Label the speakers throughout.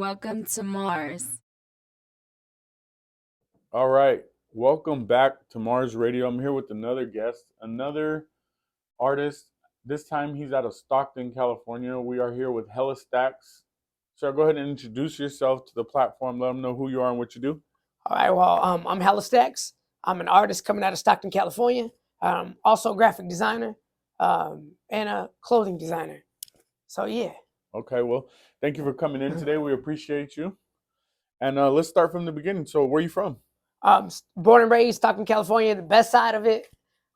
Speaker 1: Welcome to Mars.
Speaker 2: All right. Welcome back to Mars Radio. I'm here with another guest, another artist. This time he's out of Stockton, California. We are here with Hella Stax. Sir, go ahead and introduce yourself to the platform. Let them know who you are and what you do.
Speaker 3: All right, well, I'm Hella Stax. I'm an artist coming out of Stockton, California. Also a graphic designer and a clothing designer. So, yeah.
Speaker 2: Okay, well, thank you for coming in today. We appreciate you. And let's start from the beginning. So, where are you from?
Speaker 3: Born and raised Stockton, California, the best side of it,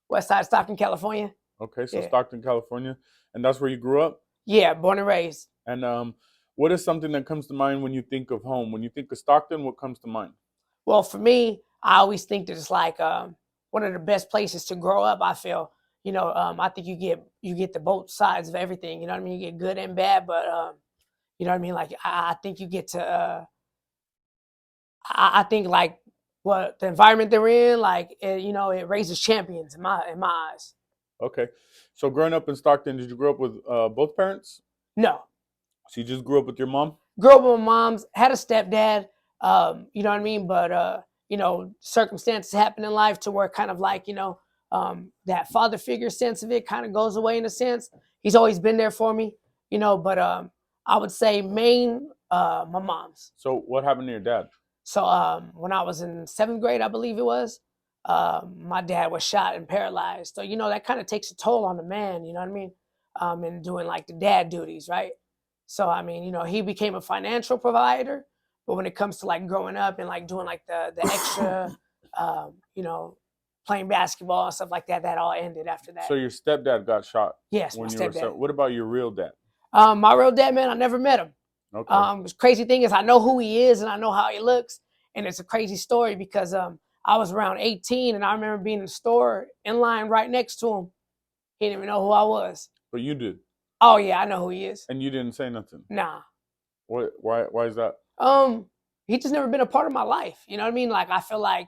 Speaker 3: west side of Stockton, California.
Speaker 2: Okay, so
Speaker 3: Yeah.
Speaker 2: Stockton, California. And that's where you grew up?
Speaker 3: Yeah, born and raised.
Speaker 2: And what is something that comes to mind when you think of home? When you think of Stockton, what comes to mind?
Speaker 3: Well, for me, I always think that it's like one of the best places to grow up. I feel, I think you get the both sides of everything. You know what I mean? You get good and bad, but you know what I mean. Like I think you get to. I think like what the environment they're in, like it raises champions in my eyes.
Speaker 2: Okay. So growing up in Stockton, did you grow up with both parents?
Speaker 3: No,
Speaker 2: So you just grew up with your mom?
Speaker 3: grew up with my mom's, had a stepdad. You know what I mean, but circumstances happen in life to where kind of like that father figure sense of it kind of goes away in a sense. He's always been there for me, but I would say main my mom's.
Speaker 2: So what happened to your dad?
Speaker 3: So when I was in 7th grade, I believe it was, my dad was shot and paralyzed. So, that kind of takes a toll on the man, you know what I mean? And doing like the dad duties, right? So, I mean, he became a financial provider, but when it comes to like growing up and like doing like the extra, playing basketball and stuff like that, that all ended after that.
Speaker 2: So your stepdad got shot?
Speaker 3: Yes,
Speaker 2: when
Speaker 3: my
Speaker 2: you were
Speaker 3: stepdad.
Speaker 2: What about your real dad?
Speaker 3: My real dad, man, I never met him.
Speaker 2: Okay.
Speaker 3: The crazy thing is I know who he is and I know how he looks. And it's a crazy story because I was around 18 and I remember being in the store in line right next to him. He didn't even know who I was.
Speaker 2: But you did.
Speaker 3: Oh yeah, I know who he is.
Speaker 2: And you didn't say nothing?
Speaker 3: Nah.
Speaker 2: What? Why is that?
Speaker 3: He just never been a part of my life. You know what I mean? Like I feel like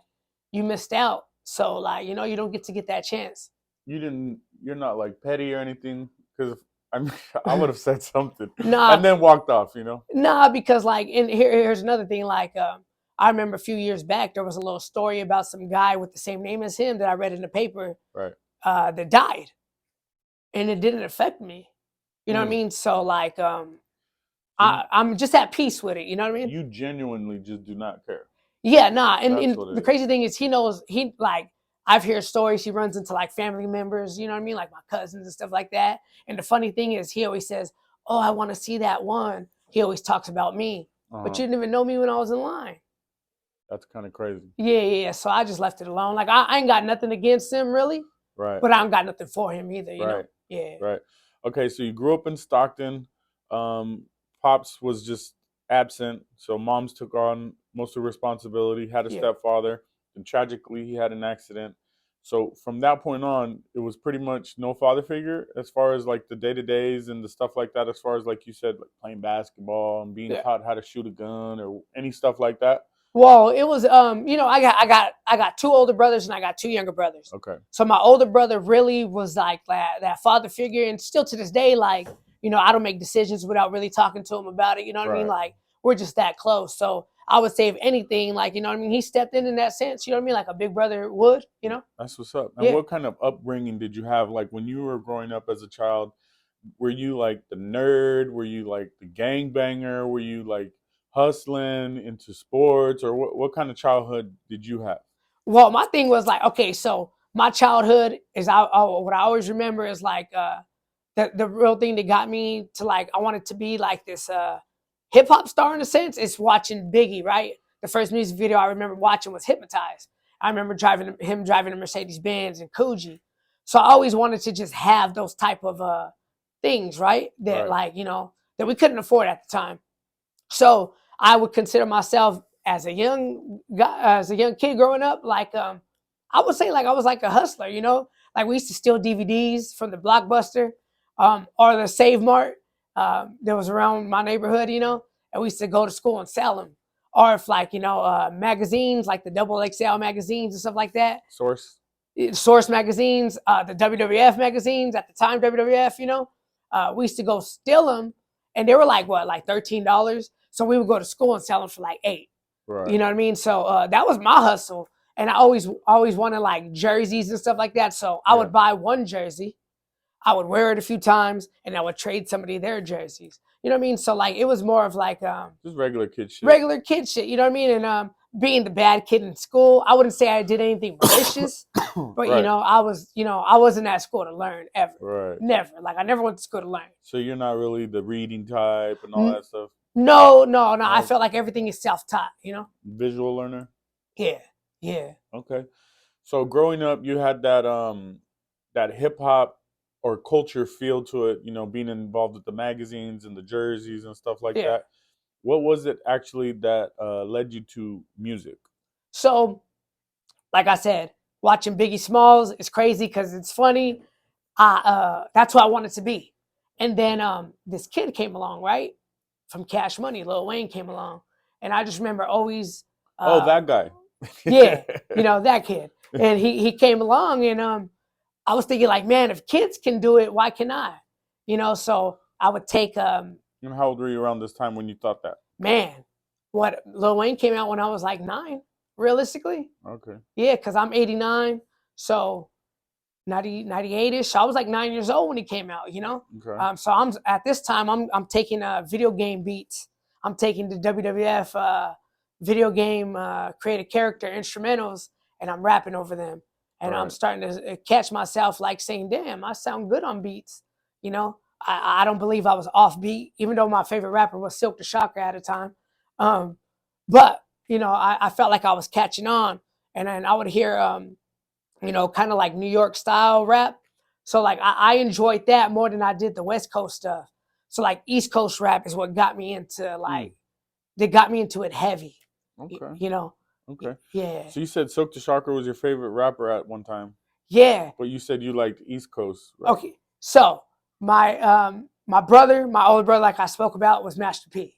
Speaker 3: you missed out. So like, you don't get to get that chance.
Speaker 2: You're not like petty or anything? Because I would have said something.
Speaker 3: Nah.
Speaker 2: And then walked off,
Speaker 3: Nah, because like here's another thing. Like I remember a few years back there was a little story about some guy with the same name as him that I read in the paper.
Speaker 2: Right.
Speaker 3: That died. And it didn't affect me. You know what I mean? So like I'm just at peace with it, you know what I mean?
Speaker 2: You genuinely just do not care.
Speaker 3: Yeah, nah. And
Speaker 2: That's what it
Speaker 3: the
Speaker 2: is.
Speaker 3: crazy thing is I've heard stories, he runs into like family members, you know what I mean? Like my cousins and stuff like that. And the funny thing is he always says, "Oh, I want to see that one." He always talks about me. But you didn't even know me when I was in line.
Speaker 2: That's kind of crazy.
Speaker 3: Yeah. So I just left it alone. Like I ain't got nothing against him really.
Speaker 2: Right.
Speaker 3: But I don't got nothing for him either, you know? Yeah.
Speaker 2: Right. Okay, so you grew up in Stockton. Pops was just absent, so moms took on most of the responsibility, had a stepfather, and tragically he had an accident. So from that point on, it was pretty much no father figure as far as like the day-to-days and the stuff like that, as far as like you said, like playing basketball and being taught how to shoot a gun or any stuff like that.
Speaker 3: Well, it was I got 2 older brothers and I got 2 younger brothers.
Speaker 2: Okay.
Speaker 3: So my older brother really was like that father figure, and still to this day, like, I don't make decisions without really talking to him about it. You know what I mean? Like we're just that close. So I would say if anything, like, you know what I mean, he stepped in that sense, you know what I mean, like a big brother would,
Speaker 2: That's what's up. And what kind of upbringing did you have? Like when you were growing up as a child, were you like the nerd? Were you like the gangbanger? Were you like hustling into sports, or what kind of childhood did you have?
Speaker 3: Well, my thing was like, okay, so my childhood is what I always remember is like the real thing that got me to like I wanted to be like this hip hop star in a sense is watching Biggie, right? The first music video I remember watching was Hypnotized. I remember him driving a Mercedes Benz and Coogee. So I always wanted to just have those type of things, right? That like, that we couldn't afford at the time. So I would consider myself as a young guy, as a young kid growing up, like I would say like I was like a hustler, like we used to steal DVDs from the Blockbuster or the Save Mart that was around my neighborhood, and we used to go to school and sell them. Or if like, magazines like the XXL magazines and stuff like that. Source magazines, the WWF magazines at the time, WWF, we used to go steal them. And they were like, what, like $13? So we would go to school and sell them for like 8.
Speaker 2: Right.
Speaker 3: You know what I mean? So that was my hustle. And I always wanted like jerseys and stuff like that. So I would buy one jersey, I would wear it a few times, and I would trade somebody their jerseys. You know what I mean? So like it was more of like
Speaker 2: just regular kid shit.
Speaker 3: Regular kid shit. You know what I mean? And being the bad kid in school, I wouldn't say I did anything malicious, but
Speaker 2: Right.
Speaker 3: I wasn't at school to learn ever.
Speaker 2: Right.
Speaker 3: Never. Like I never went to school to learn.
Speaker 2: So you're not really the reading type and all that stuff.
Speaker 3: No. I felt like everything is self-taught.
Speaker 2: Visual learner.
Speaker 3: Yeah.
Speaker 2: Okay. So growing up, you had that that hip hop or culture feel to it. Being involved with the magazines and the jerseys and stuff like that. What was it actually that led you to music?
Speaker 3: So, like I said, watching Biggie Smalls is crazy because it's funny. That's what I wanted to be. And then this kid came along, right? From Cash Money, Lil Wayne came along. And I just remember always...
Speaker 2: that guy.
Speaker 3: Yeah, that kid. And he came along, and I was thinking like, man, if kids can do it, why can I? So I would take...
Speaker 2: And how old were you around this time when you thought that?
Speaker 3: Man, what Lil Wayne came out when I was like 9, realistically.
Speaker 2: Okay.
Speaker 3: Yeah, because I'm 89, so 98-ish. I was like 9 years old when he came out,
Speaker 2: Okay.
Speaker 3: So I'm at this time I'm taking video game beats. I'm taking the WWF video game creative character instrumentals, and I'm rapping over them. And I'm starting to catch myself like saying, damn, I sound good on beats, I don't believe I was off beat, even though my favorite rapper was Silk the Shocker at the time. But, I felt like I was catching on. And then I would hear, kind of like New York style rap. So like I enjoyed that more than I did the West Coast stuff. So like East Coast rap is what got me into they got me into it heavy.
Speaker 2: Okay. Okay.
Speaker 3: Yeah.
Speaker 2: So you said Silk the Shocker was your favorite rapper at one time.
Speaker 3: Yeah.
Speaker 2: But you said you liked East Coast rap.
Speaker 3: Okay. So my older brother, like I spoke about, was Master P.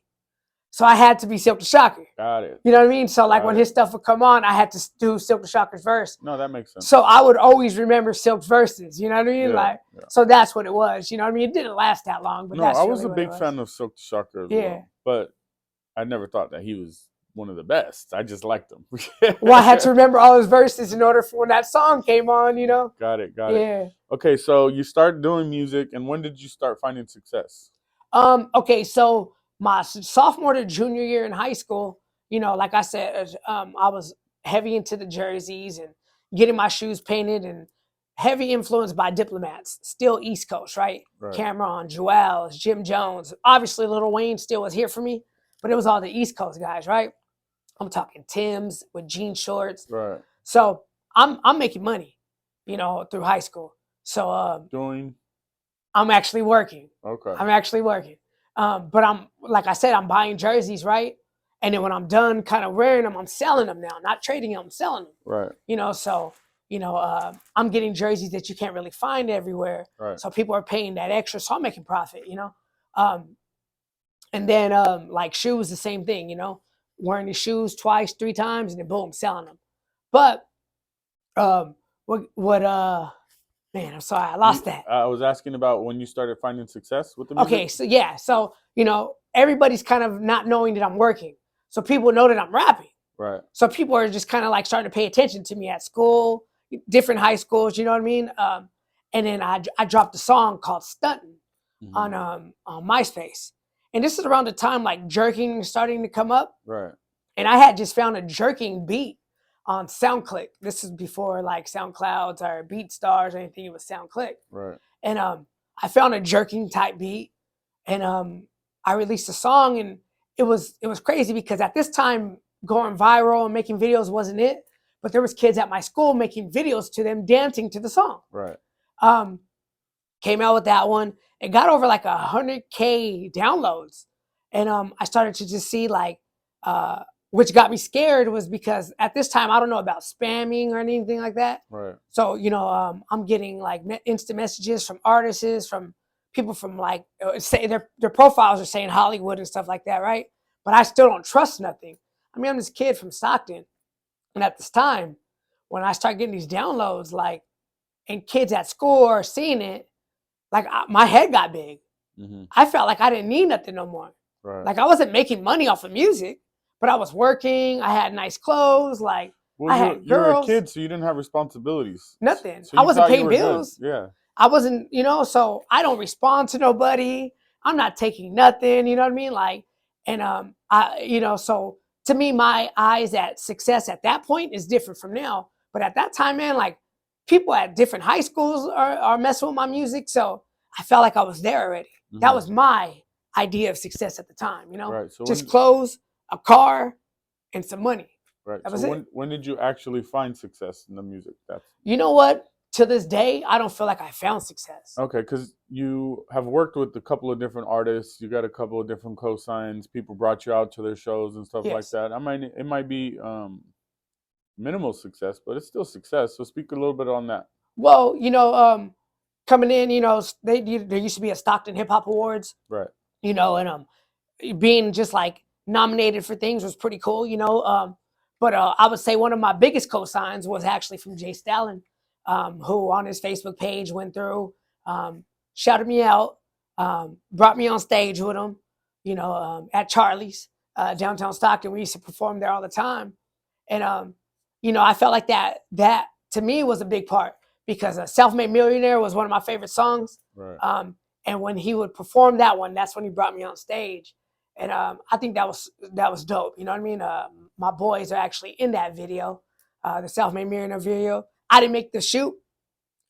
Speaker 3: So I had to be Silk the Shocker.
Speaker 2: Got it.
Speaker 3: You know what I mean? So like when his stuff would come on, I had to do Silk the Shocker's verse.
Speaker 2: No, that makes sense.
Speaker 3: So I would always remember Silk's verses. You know what I mean? So that's what it was. You know what I mean? It didn't last that long, but
Speaker 2: no, I was a big fan of Silk the Shocker as well. But I never thought that he was one of the best. I just liked him.
Speaker 3: Well, I had to remember all his verses in order for when that song came on,
Speaker 2: Got it. Yeah. Okay, so you start doing music, and when did you start finding success?
Speaker 3: Okay, so my sophomore to junior year in high school, like I said, I was heavy into the jerseys and getting my shoes painted, and heavy influenced by diplomats, still East Coast, right? Cameron, Joel, Jim Jones. Obviously, Lil Wayne still was here for me, but it was all the East Coast guys, right? I'm talking Tim's with jean shorts.
Speaker 2: Right.
Speaker 3: So I'm making money, through high school. So
Speaker 2: doing?
Speaker 3: I'm actually working.
Speaker 2: Okay.
Speaker 3: I'm actually working. But I'm, like I said, I'm buying jerseys, right? And then when I'm done kind of wearing them, I'm selling them now. Not trading them, I'm selling them.
Speaker 2: Right.
Speaker 3: So, I'm getting jerseys that you can't really find everywhere.
Speaker 2: Right.
Speaker 3: So people are paying that extra, so I'm making profit, And then like shoes, the same thing, wearing the shoes twice, 3 times, and then boom, selling them. But man, I'm sorry, I lost that.
Speaker 2: I was asking about when you started finding success with the music.
Speaker 3: Okay, so yeah, so everybody's kind of not knowing that I'm working, so people know that I'm rapping.
Speaker 2: Right.
Speaker 3: So people are just kind of like starting to pay attention to me at school, different high schools. You know what I mean? And then I dropped a song called "Stuntin'" on MySpace. And this is around the time like jerking starting to come up.
Speaker 2: Right.
Speaker 3: And I had just found a jerking beat on SoundClick. This is before like SoundClouds or BeatStars or anything. It was SoundClick.
Speaker 2: Right.
Speaker 3: And I found a jerking type beat, and I released a song, and it was crazy because at this time going viral and making videos wasn't it, but there was kids at my school making videos to them dancing to the song.
Speaker 2: Right.
Speaker 3: Came out with that one. It got over like 100K downloads. And I started to just see like, which got me scared was because at this time, I don't know about spamming or anything like that.
Speaker 2: Right.
Speaker 3: So, I'm getting like instant messages from artists, from people from like, say their profiles are saying Hollywood and stuff like that, right? But I still don't trust nothing. I mean, I'm this kid from Stockton. And at this time, when I start getting these downloads, like, and kids at school are seeing it, like my head got big.
Speaker 2: Mm-hmm.
Speaker 3: I felt like I didn't need nothing no more.
Speaker 2: Right.
Speaker 3: Like I wasn't making money off of music, but I was working. I had nice clothes. Like
Speaker 2: Well,
Speaker 3: I had
Speaker 2: you were a
Speaker 3: girls.
Speaker 2: kid, so you didn't have responsibilities.
Speaker 3: Nothing.
Speaker 2: So
Speaker 3: I
Speaker 2: you
Speaker 3: wasn't
Speaker 2: thought you
Speaker 3: paying
Speaker 2: were good.
Speaker 3: bills.
Speaker 2: Yeah.
Speaker 3: I wasn't, so I don't respond to nobody. I'm not taking nothing, you know what I mean? Like, and so to me, my eyes at success at that point is different from now. But at that time, man, like people at different high schools are messing with my music. So I felt like I was there already.
Speaker 2: Mm-hmm.
Speaker 3: That was my idea of success at the time,
Speaker 2: Right. So
Speaker 3: just clothes, a car, and some money.
Speaker 2: Right.
Speaker 3: That was
Speaker 2: So
Speaker 3: it.
Speaker 2: when did you actually find success in the music? That's
Speaker 3: You know what? To this day, I don't feel like I found success.
Speaker 2: okay, because you have worked with a couple of different artists. You got a couple of different cosigns. People brought you out to their shows and stuff like
Speaker 3: Yes.
Speaker 2: that. It might be minimal success, but it's still success. So speak a little bit on that.
Speaker 3: Well, coming in, there used to be a Stockton Hip Hop Awards,
Speaker 2: Right.
Speaker 3: And being just like nominated for things was pretty cool, But I would say one of my biggest cosigns was actually from Jay Stalin, who on his Facebook page went through, shouted me out, brought me on stage with him, at Charlie's downtown Stockton. We used to perform there all the time, and I felt like that to me was a big part because "Self-Made Millionaire" was one of my favorite songs.
Speaker 2: Right.
Speaker 3: And when he would perform that one, that's when he brought me on stage. And I think that was dope. You know what I mean? My boys are actually in that video, the Self-Made Millionaire video. I didn't make the shoot.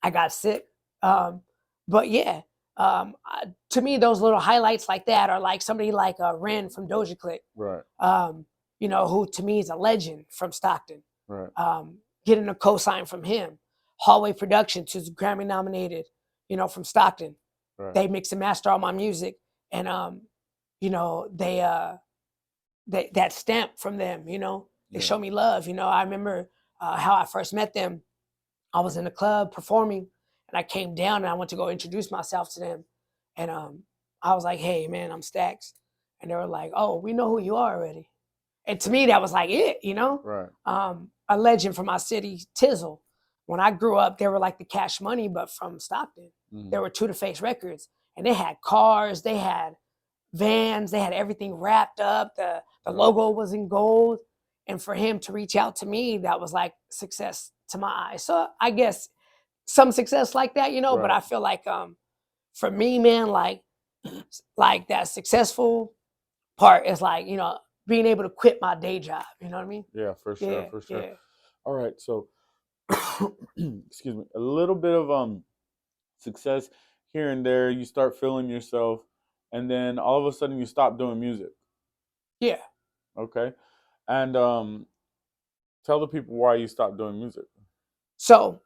Speaker 3: I got sick. But yeah, to me, those little highlights like that are like somebody like Ren from Doja Click,
Speaker 2: Right.
Speaker 3: who to me is a legend from Stockton.
Speaker 2: Right.
Speaker 3: Getting a cosign from him. Hallway Productions, who's Grammy nominated, from Stockton.
Speaker 2: Right.
Speaker 3: They mix and master all my music, and they that stamp from them. They show me love. I remember how I first met them. I was in a club performing, and I came down and I went to go introduce myself to them, and I was like, "Hey, man, I'm Stax," and they were like, "Oh, we know who you are already." And to me, that was like it.
Speaker 2: Right.
Speaker 3: A legend from my city, Tizzle. When I grew up, they were like the Cash Money, but from Stockton.
Speaker 2: Mm-hmm.
Speaker 3: There were Two to Face Records, and they had cars, they had vans, they had everything wrapped up. The logo was in gold, and for him to reach out to me, that was like success to my eyes. So I guess some success like that,
Speaker 2: Right.
Speaker 3: But I feel like for me, man, like that successful part is like being able to quit my day job. You know what I mean?
Speaker 2: Yeah, for sure,
Speaker 3: Yeah,
Speaker 2: for sure.
Speaker 3: yeah.
Speaker 2: All right, so excuse me, a little bit of success here and there. You start feeling yourself, and then all of a sudden you stop doing music.
Speaker 3: Yeah.
Speaker 2: Okay, and tell the people why you stopped doing music.
Speaker 3: So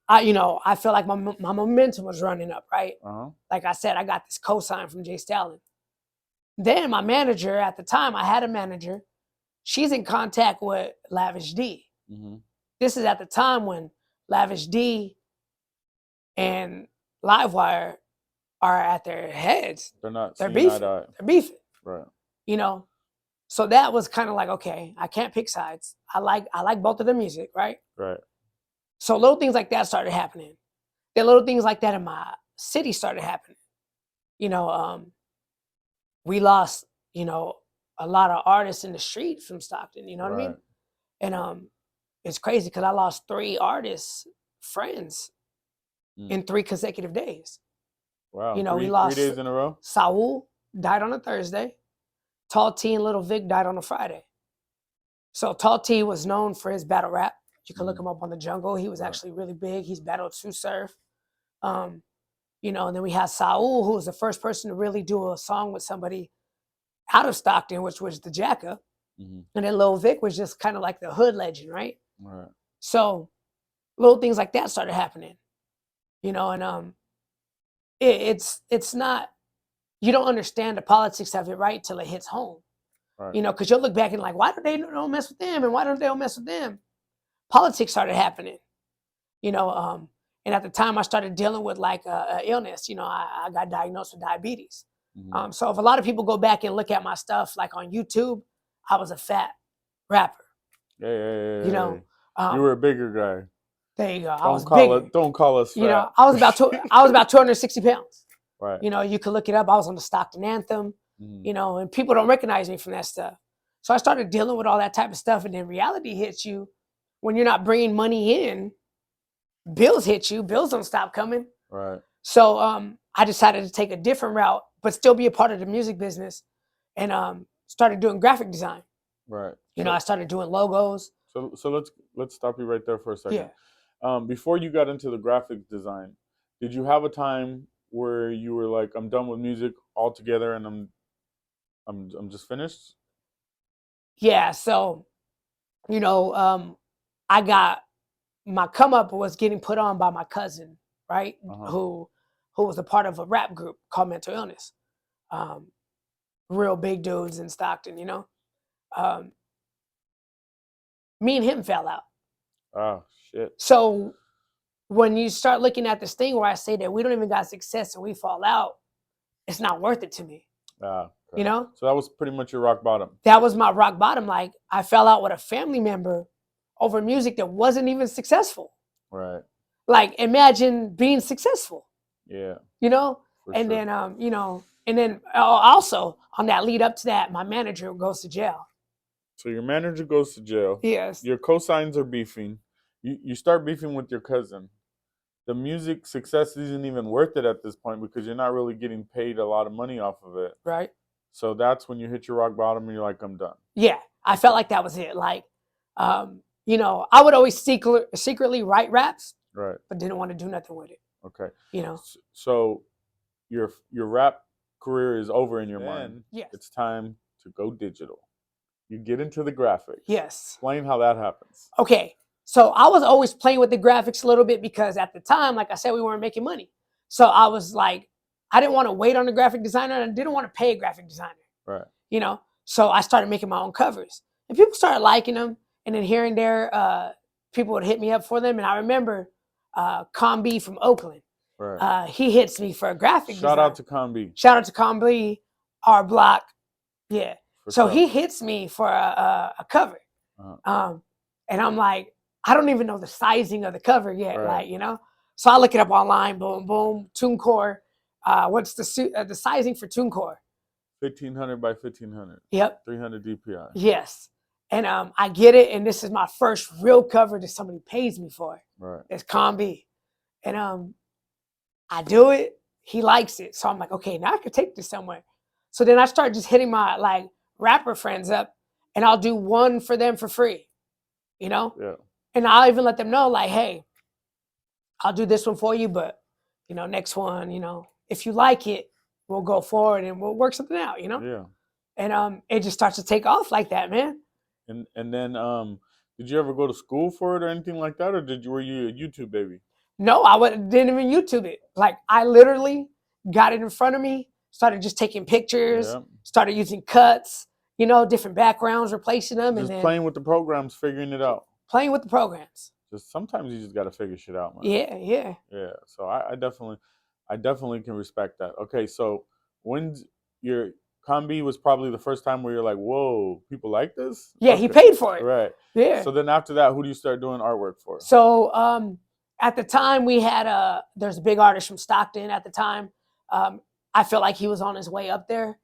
Speaker 3: I feel like my momentum was running up, right?
Speaker 2: Uh-huh.
Speaker 3: Like I said, I got this cosign from Jay Stalin. Then my manager at the time, I had a manager. She's in contact with Lavish D.
Speaker 2: Mm-hmm.
Speaker 3: This is at the time when Lavish D and Livewire are at their heads.
Speaker 2: They're
Speaker 3: beefing. They're beefing.
Speaker 2: Right.
Speaker 3: So that was kind of like, okay, I can't pick sides. I like both of their music, right?
Speaker 2: Right.
Speaker 3: So little things like that started happening. Then little things like that in my city started happening. We lost, a lot of artists in the street from Stockton. You know what I mean? And it's crazy because I lost 3 artists, friends, in 3 consecutive days.
Speaker 2: Wow.
Speaker 3: We lost
Speaker 2: 3 days in a row.
Speaker 3: Saul died on a Thursday. Tall T and Little Vic died on a Friday. So Tall T was known for his battle rap. You can look him up on the Jungle. He was actually really big. He's battled Sue Surf. And then we had Saul, who was the first person to really do a song with somebody out of Stockton, which was the Jacka. Mm-hmm. And then Lil Vic was just kind of like the hood legend, right?
Speaker 2: Right.
Speaker 3: So little things like that started happening, and it's not, you don't understand the politics of it, right, till it hits home. Right. Because you'll look back and like, why don't mess with them, and why don't they mess with them? Politics started happening, and at the time I started dealing with like a illness. I got diagnosed with diabetes. Mm-hmm. So if a lot of people go back and look at my stuff like on YouTube, I was a fat rapper.
Speaker 2: Yeah. You were a bigger guy.
Speaker 3: There you go.
Speaker 2: Don't call us fat.
Speaker 3: I was about 260 pounds.
Speaker 2: Right.
Speaker 3: You could look it up. I was on the Stockton Anthem. you know, and people don't recognize me from that stuff. So I started dealing with all that type of stuff, and then reality hits you when you're not bringing money in. Bills hit you. Bills don't stop coming.
Speaker 2: Right.
Speaker 3: So I decided to take a different route, but still be a part of the music business, and started doing graphic design.
Speaker 2: Right.
Speaker 3: You know, I started doing logos.
Speaker 2: So let's stop you right there for a second.
Speaker 3: Yeah.
Speaker 2: Before you got into the graphic design, did you have a time where you were like, I'm done with music altogether and I'm just finished?
Speaker 3: Yeah. So, you know, I got my come up was getting put on by my cousin, right? Who was a part of a rap group called Mental Illness. Real big dudes in Stockton, you know. Me and him fell out.
Speaker 2: Oh shit.
Speaker 3: So when you start looking at this thing where I say that we don't even got success and we fall out, it's not worth it to me.
Speaker 2: Okay.
Speaker 3: You know?
Speaker 2: So that was pretty much your rock bottom.
Speaker 3: That was my rock bottom. Like I fell out with a family member over music that wasn't even successful.
Speaker 2: Right.
Speaker 3: Like imagine being successful.
Speaker 2: Yeah.
Speaker 3: You know? And
Speaker 2: sure.
Speaker 3: then you know, and then also on that lead up to that, my manager goes to jail.
Speaker 2: So your manager goes to jail.
Speaker 3: Yes.
Speaker 2: Your cosigns are beefing. You start beefing with your cousin. The music success isn't even worth it at this point because you're not really getting paid a lot of money off of it.
Speaker 3: Right.
Speaker 2: So that's when you hit your rock bottom and you're like, I'm done.
Speaker 3: Yeah. I felt like that was it. Like, you know, I would always secretly write raps.
Speaker 2: Right.
Speaker 3: But didn't want to do nothing with it.
Speaker 2: Okay.
Speaker 3: You know.
Speaker 2: So your rap career is over in your mind.
Speaker 3: Yes.
Speaker 2: It's time to go digital. You get into the graphics.
Speaker 3: Yes.
Speaker 2: Explain how that happens.
Speaker 3: Okay. So I was always playing with the graphics a little bit because at the time, like I said, we weren't making money. So I was like, I didn't want to wait on a graphic designer and I didn't want to pay a graphic designer.
Speaker 2: Right.
Speaker 3: You know, so I started making my own covers and people started liking them. And then here and there, people would hit me up for them. And I remember Combi from Oakland.
Speaker 2: Right.
Speaker 3: He hits me for a graphic design.
Speaker 2: Shout out to Combi.
Speaker 3: Shout out to Combi, our block. Yeah. So
Speaker 2: sure.
Speaker 3: he hits me for a cover. And I'm like, I don't even know the sizing of the cover yet.
Speaker 2: Right.
Speaker 3: Like, you know, so I look it up online, boom, boom, TuneCore. What's the sizing for TuneCore?
Speaker 2: 1500 by 1500.
Speaker 3: Yep.
Speaker 2: 300 DPI.
Speaker 3: Yes. And I get it. And this is my first real cover that somebody pays me for.
Speaker 2: Right.
Speaker 3: It's Combi. And I do it. He likes it. So I'm like, okay, now I can take this somewhere. So then I start just hitting my like rapper friends up and I'll do one for them for free, you know?
Speaker 2: Yeah.
Speaker 3: And I'll even let them know like, hey, I'll do this one for you, but you know, next one, you know, if you like it, we'll go forward and we'll work something out, you know?
Speaker 2: Yeah.
Speaker 3: And it just starts to take off like that, man.
Speaker 2: And then did you ever go to school for it or anything like that? Or were you a YouTube baby?
Speaker 3: No, didn't even YouTube it. Like I literally got it in front of me, started just taking pictures, started using cuts, you know, different backgrounds, replacing them.
Speaker 2: Just
Speaker 3: and then
Speaker 2: playing with the programs, figuring it out.
Speaker 3: Playing with the programs.
Speaker 2: Just sometimes you just got to figure shit out, man.
Speaker 3: Yeah.
Speaker 2: Yeah. So I definitely can respect that. Okay, so when's your Combi was probably the first time where you're like, whoa, people like this?
Speaker 3: Yeah,
Speaker 2: okay.
Speaker 3: He paid for it.
Speaker 2: Right.
Speaker 3: Yeah.
Speaker 2: So then after that, who do you start doing artwork for?
Speaker 3: So at the time we had there's a big artist from Stockton at the time. I feel like he was on his way up there.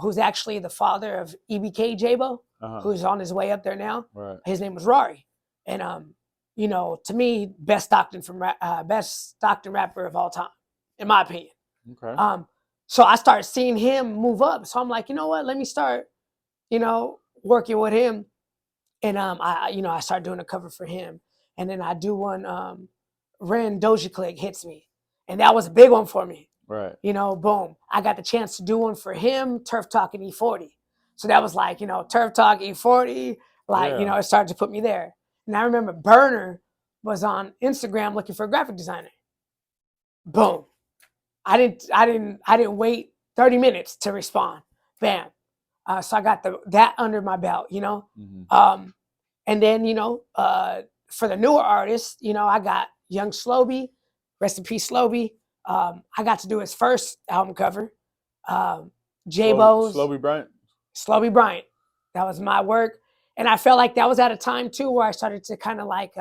Speaker 3: Who's actually the father of EBK Jabo, who's on his way up there now.
Speaker 2: Right.
Speaker 3: His name was Rory. And you know, to me, best Stockton rapper of all time, in my opinion.
Speaker 2: Okay.
Speaker 3: So I started seeing him move up. So I'm like, you know what? Let me start, you know, working with him. And I started doing a cover for him. And then I do one. Ren Doja Click hits me, and that was a big one for me.
Speaker 2: Right.
Speaker 3: You know, boom. I got the chance to do one for him, Turf Talk and E40. So that was like, you know, Turf Talk, E40. Like, you know, it started to put me there. And I remember Burner was on Instagram looking for a graphic designer. Boom. I didn't wait 30 minutes to respond. Bam. So I got that under my belt, you know.
Speaker 2: Mm-hmm.
Speaker 3: And then, you know, for the newer artists, you know, I got Young Slowby, rest in peace, Slowby. I got to do his first album cover. J-Bo's. Slowby Bryant. That was my work. And I felt like that was at a time, too, where I started to kind of like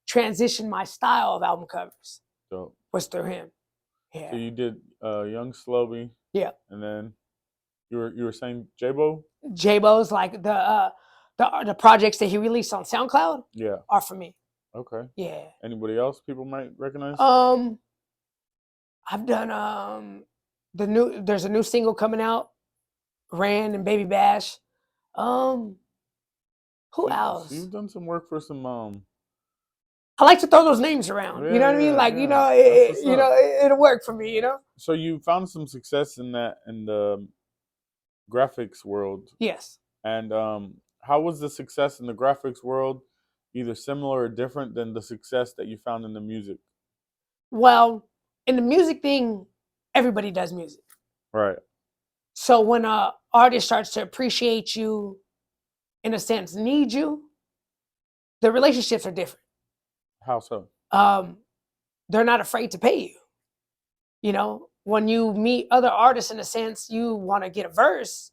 Speaker 3: transition my style of album covers.
Speaker 2: Dope.
Speaker 3: Was through him. Yeah.
Speaker 2: So you did Young Slowby.
Speaker 3: Yeah.
Speaker 2: And then You were saying J-Bo?
Speaker 3: J-Bo's like the projects that he released on SoundCloud
Speaker 2: Yeah.
Speaker 3: are for me.
Speaker 2: Okay.
Speaker 3: Yeah.
Speaker 2: Anybody else people might recognize?
Speaker 3: I've done there's a new single coming out, Ran and Baby Bash. Who else?
Speaker 2: So you've done some work for some
Speaker 3: I like to throw those names around. You know what I mean? Like, it'll work for me,
Speaker 2: So you found some success in the graphics world.
Speaker 3: Yes.
Speaker 2: And how was the success in the graphics world either similar or different than the success that you found in the music?
Speaker 3: Well, in the music thing, everybody does music.
Speaker 2: Right.
Speaker 3: So when an artist starts to appreciate you, in a sense, need you, the relationships are different.
Speaker 2: How so?
Speaker 3: They're not afraid to pay you. When you meet other artists, in a sense, you want to get a verse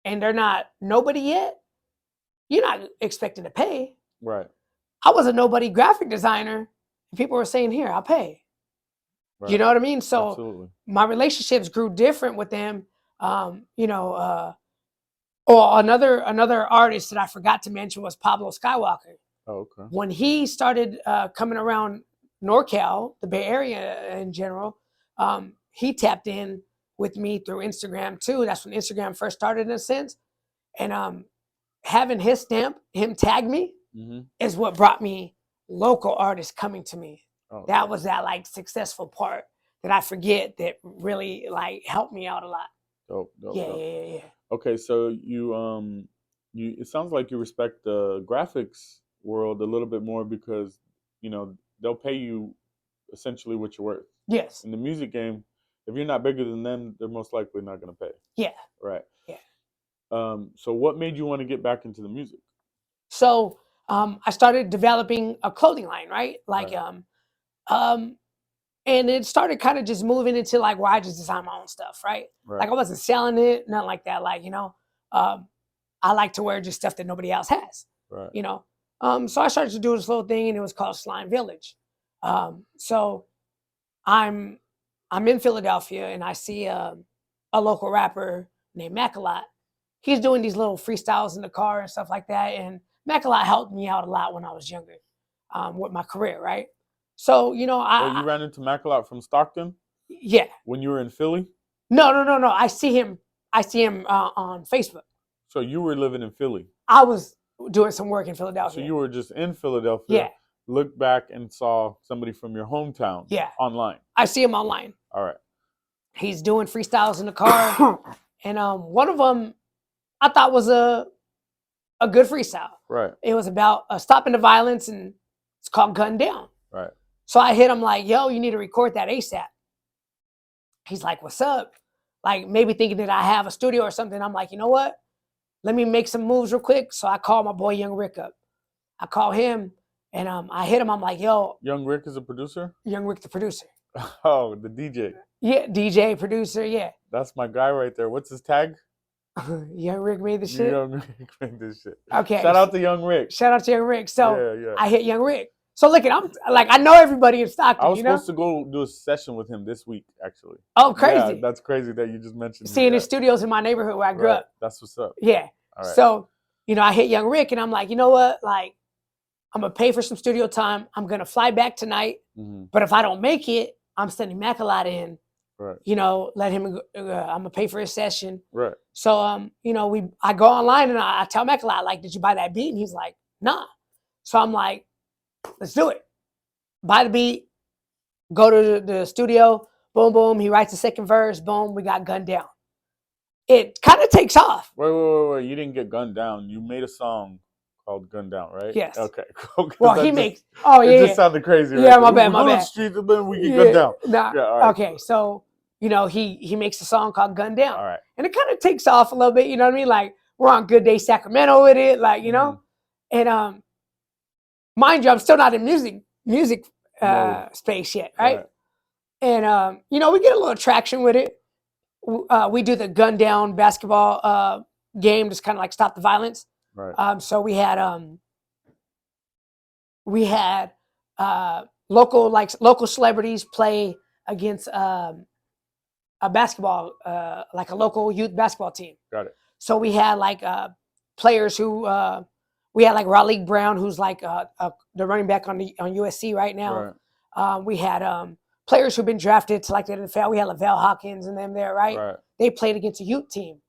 Speaker 3: and they're not nobody yet, you're not expecting to pay.
Speaker 2: Right.
Speaker 3: I was a nobody graphic designer and people were saying, here, I'll pay. Right. You know what I mean? So absolutely. My relationships grew different with them. Or another artist that I forgot to mention was Pablo Skywalker.
Speaker 2: Oh, okay.
Speaker 3: When he started coming around NorCal, the Bay Area in general, he tapped in with me through Instagram too. That's when Instagram first started in a sense. And having his stamp, him tag me, is what brought me local artists coming to me. Oh, that was that like successful part that I forget that really like helped me out a lot.
Speaker 2: Dope.
Speaker 3: Yeah.
Speaker 2: Okay, so you it sounds like you respect the graphics world a little bit more because they'll pay you essentially what you're worth.
Speaker 3: Yes.
Speaker 2: In the music game, if you're not bigger than them, they're most likely not going to pay.
Speaker 3: Yeah.
Speaker 2: Right.
Speaker 3: Yeah.
Speaker 2: So what made you want to get back into the music?
Speaker 3: So I started developing a clothing line, right? Like and it started kind of just moving into like where I just design my own stuff, right? Like I wasn't selling it, nothing like that. Like, I like to wear just stuff that nobody else has.
Speaker 2: Right.
Speaker 3: So I started to do this little thing and it was called Slime Village. So I'm in Philadelphia and I see a local rapper named Macalot. He's doing these little freestyles in the car and stuff like that. And Macalot helped me out a lot when I was younger with my career, right? So,
Speaker 2: you ran into Macalot from Stockton?
Speaker 3: Yeah.
Speaker 2: When you were in Philly?
Speaker 3: No. I see him on Facebook.
Speaker 2: So you were living in Philly?
Speaker 3: I was doing some work in Philadelphia.
Speaker 2: So you were just in Philadelphia?
Speaker 3: Yeah.
Speaker 2: Looked back and saw somebody from your hometown?
Speaker 3: Yeah.
Speaker 2: Online?
Speaker 3: I see him online.
Speaker 2: All right.
Speaker 3: He's doing freestyles in the car. And one of them I thought was a good freestyle.
Speaker 2: Right.
Speaker 3: It was about stopping the violence and it's called Gun Down.
Speaker 2: Right.
Speaker 3: So I hit him like, yo, you need to record that ASAP. He's like, what's up? Like maybe thinking that I have a studio or something. I'm like, you know what? Let me make some moves real quick. So I call my boy Young Rick up. I call him and I hit him. I'm like, yo.
Speaker 2: Young Rick is a producer?
Speaker 3: Young Rick, the producer.
Speaker 2: Oh, the DJ.
Speaker 3: Yeah, DJ, producer, yeah.
Speaker 2: That's my guy right there. What's his tag?
Speaker 3: Young Rick made the shit?
Speaker 2: Young Rick made this shit.
Speaker 3: Okay.
Speaker 2: Shout out to Young Rick.
Speaker 3: Shout out to Young Rick. So
Speaker 2: yeah.
Speaker 3: I hit Young Rick. So look, I'm like, I know everybody in Stockton.
Speaker 2: I was supposed to go do a session with him this week, actually.
Speaker 3: Oh, crazy.
Speaker 2: Yeah, that's crazy that you just mentioned.
Speaker 3: Seeing his studios in my neighborhood where I grew up.
Speaker 2: That's what's up.
Speaker 3: Yeah.
Speaker 2: All right.
Speaker 3: So, I hit Young Rick and I'm like, you know what? Like, I'm going to pay for some studio time. I'm going to fly back tonight. But if I don't make it, I'm sending Macalot in.
Speaker 2: Right.
Speaker 3: Let him, I'm going to pay for his session.
Speaker 2: Right.
Speaker 3: So, I go online and I tell Macalot, like, did you buy that beat? And he's like, nah. So I'm like, let's do it. Buy the beat, go to the studio, boom, boom. He writes the second verse, boom, we got Gunned Down. It kind of takes off.
Speaker 2: Wait. You didn't get gunned down. You made a song called Gunned Down, right?
Speaker 3: Yes.
Speaker 2: Okay, cool.
Speaker 3: Well, he makes, oh, yeah.
Speaker 2: It just sounded crazy.
Speaker 3: Yeah,
Speaker 2: right?
Speaker 3: my bad.
Speaker 2: On the street, and then we get gunned down.
Speaker 3: Nah.
Speaker 2: Yeah, all right.
Speaker 3: Okay, so, he makes a song called Gunned Down.
Speaker 2: All right.
Speaker 3: And it kind of takes off a little bit, you know what I mean? Like, we're on Good Day Sacramento with it, like, And mind you, I'm still not in music space yet, right? And we get a little traction with it. We do the Gun Down basketball game, just kind of like stop the violence.
Speaker 2: Right.
Speaker 3: So we had local celebrities play against a basketball, like a local youth basketball team.
Speaker 2: Got it.
Speaker 3: So we had like players who we had like Raleigh Brown, who's like the running back on USC right now.
Speaker 2: Right.
Speaker 3: We had players who've been drafted to like the NFL. We had Lavelle Hawkins and them there, right?
Speaker 2: Right.
Speaker 3: They played against a youth team,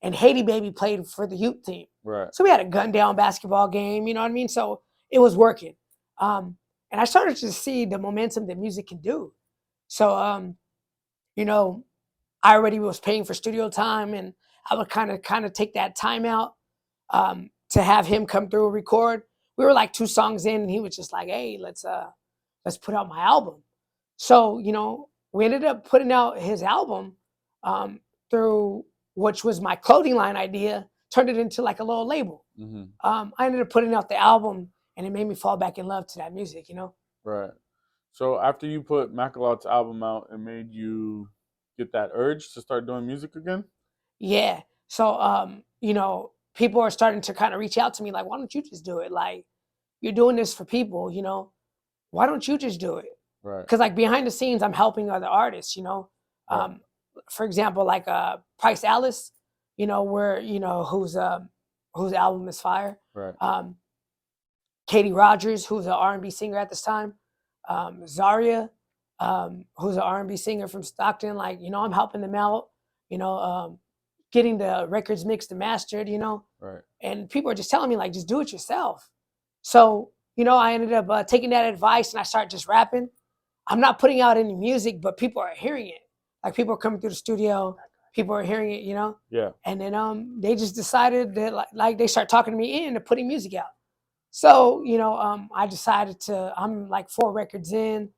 Speaker 3: and Haiti Baby played for the youth team.
Speaker 2: Right.
Speaker 3: So we had a gun down basketball game. You know what I mean? So it was working, and I started to see the momentum that music can do. So you know, I already was paying for studio time, and I would kind of take that time out to have him come through and record. We were like 2 songs in, and he was just like, "Hey, let's put out my album." So we ended up putting out his album through, which was my clothing line idea, turned it into like a little label.
Speaker 2: Mm-hmm.
Speaker 3: I ended up putting out the album, and it made me fall back in love to that music.
Speaker 2: Right. So after you put Macalat's album out, it made you get that urge to start doing music again?
Speaker 3: Yeah. So people are starting to kind of reach out to me like, why don't you just do it? Like, you're doing this for people, why don't you just do it?
Speaker 2: Right.
Speaker 3: Because like behind the scenes, I'm helping other artists,
Speaker 2: Right.
Speaker 3: For example, like Price Alice, whose album is fire.
Speaker 2: Right.
Speaker 3: Katie Rogers, who's an R&B singer at this time. Zaria, who's an R&B singer from Stockton. Like, I'm helping them out, getting the records mixed and mastered,
Speaker 2: Right.
Speaker 3: and people are just telling me like, just do it yourself. So, I ended up taking that advice, and I started just rapping. I'm not putting out any music, but people are hearing it. Like, people are coming through the studio, people are hearing it,
Speaker 2: Yeah.
Speaker 3: and then they just decided that like they start talking to me into putting music out. So, I decided I'm like 4 records in,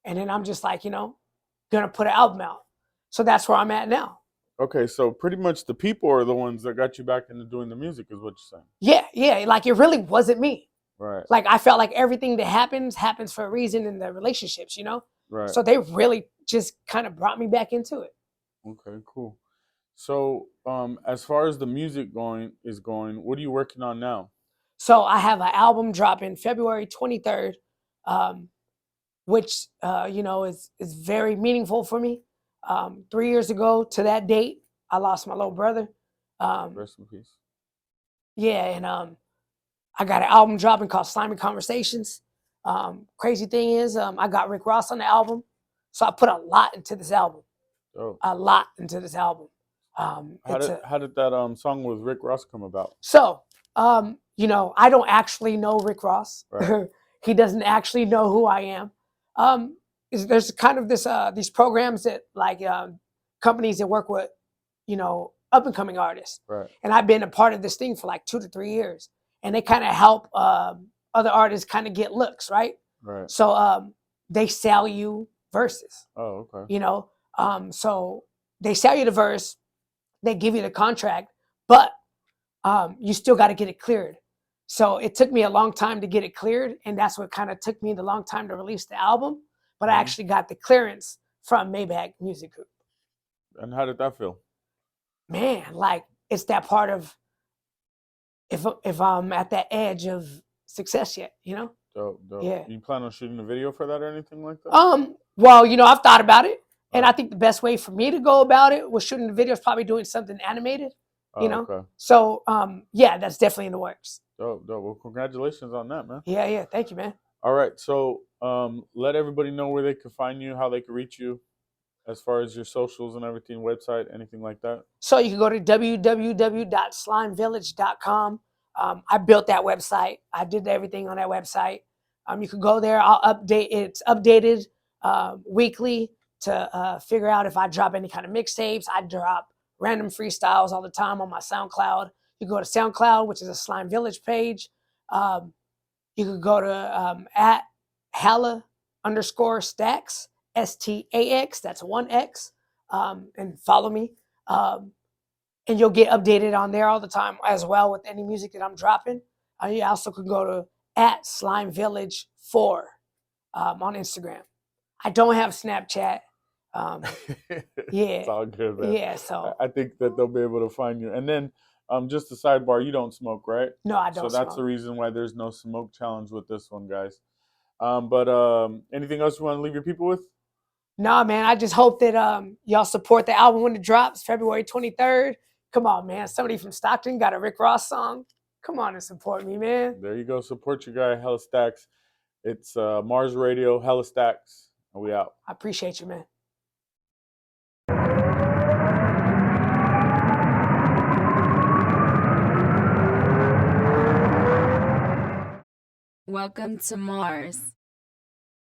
Speaker 3: and then I'm just like, gonna put an album out. So that's where I'm at now.
Speaker 2: Okay, so pretty much the people are the ones that got you back into doing the music, is what you're saying.
Speaker 3: Yeah. Like, it really wasn't me.
Speaker 2: Right.
Speaker 3: Like, I felt like everything that happens for a reason in the relationships,
Speaker 2: Right.
Speaker 3: So they really just kind of brought me back into it.
Speaker 2: Okay, cool. So, as far as the music is going, what are you working on now?
Speaker 3: So I have an album dropping February 23rd, which is very meaningful for me. 3 years ago to that date, I lost my little brother.
Speaker 2: Rest in peace.
Speaker 3: Yeah, and I got an album dropping called Slimy Conversations. Crazy thing is, I got Rick Ross on the album, so I put a lot into this album.
Speaker 2: Oh.
Speaker 3: A lot into this album.
Speaker 2: How did that song with Rick Ross come about?
Speaker 3: So, I don't actually know Rick Ross.
Speaker 2: Right.
Speaker 3: He doesn't actually know who I am. There's kind of these programs that like companies that work with, up and coming artists.
Speaker 2: Right.
Speaker 3: And I've been a part of this thing for like 2 to 3 years, and they kind of help other artists kind of get looks, right?
Speaker 2: Right.
Speaker 3: So they sell you verses.
Speaker 2: Oh, okay.
Speaker 3: So they sell you the verse, they give you the contract, but you still got to get it cleared. So it took me a long time to get it cleared, and that's what kind of took me the long time to release the album. But I actually got the clearance from Maybach Music Group.
Speaker 2: And how did that feel?
Speaker 3: Man, like, it's that part of if I'm at that edge of success yet,
Speaker 2: Dope.
Speaker 3: Yeah.
Speaker 2: You plan on shooting a video for that or anything like that?
Speaker 3: Well, I've thought about it, and I think the best way for me to go about it was shooting the video is probably doing something animated.
Speaker 2: Okay.
Speaker 3: So yeah, that's definitely in the works.
Speaker 2: Dope. Well, congratulations on that, man.
Speaker 3: Yeah. Thank you, man.
Speaker 2: All right. So let everybody know where they could find you, how they could reach you, as far as your socials and everything, website, anything like that.
Speaker 3: So you can go to www.slimevillage.com. I built that website. I did everything on that website. You can go there. I'll update. It's updated weekly to figure out if I drop any kind of mixtapes. I drop random freestyles all the time on my SoundCloud. You go to SoundCloud, which is a Slime Village page. You could go to at Hala_Stax, STAX, that's 1X, and follow me. And you'll get updated on there all the time as well with any music that I'm dropping. You also could go to at Slime Village 4 on Instagram. I don't have Snapchat. Yeah.
Speaker 2: It's all good, man.
Speaker 3: Yeah, so
Speaker 2: I think that they'll be able to find you. And then just a sidebar, you don't smoke, right?
Speaker 3: No, I don't.
Speaker 2: So that's the reason why there's no smoke challenge with this one, guys. But anything else you want to leave your people with?
Speaker 3: Nah, man, I just hope that y'all support the album when it drops February 23rd. Come on, man. Somebody from Stockton got a Rick Ross song. Come on and support me, man.
Speaker 2: There you go. Support your guy, Hella Stax. It's Mars Radio, Hella Stax, and we out.
Speaker 3: I appreciate you, man.
Speaker 1: Welcome to Mars.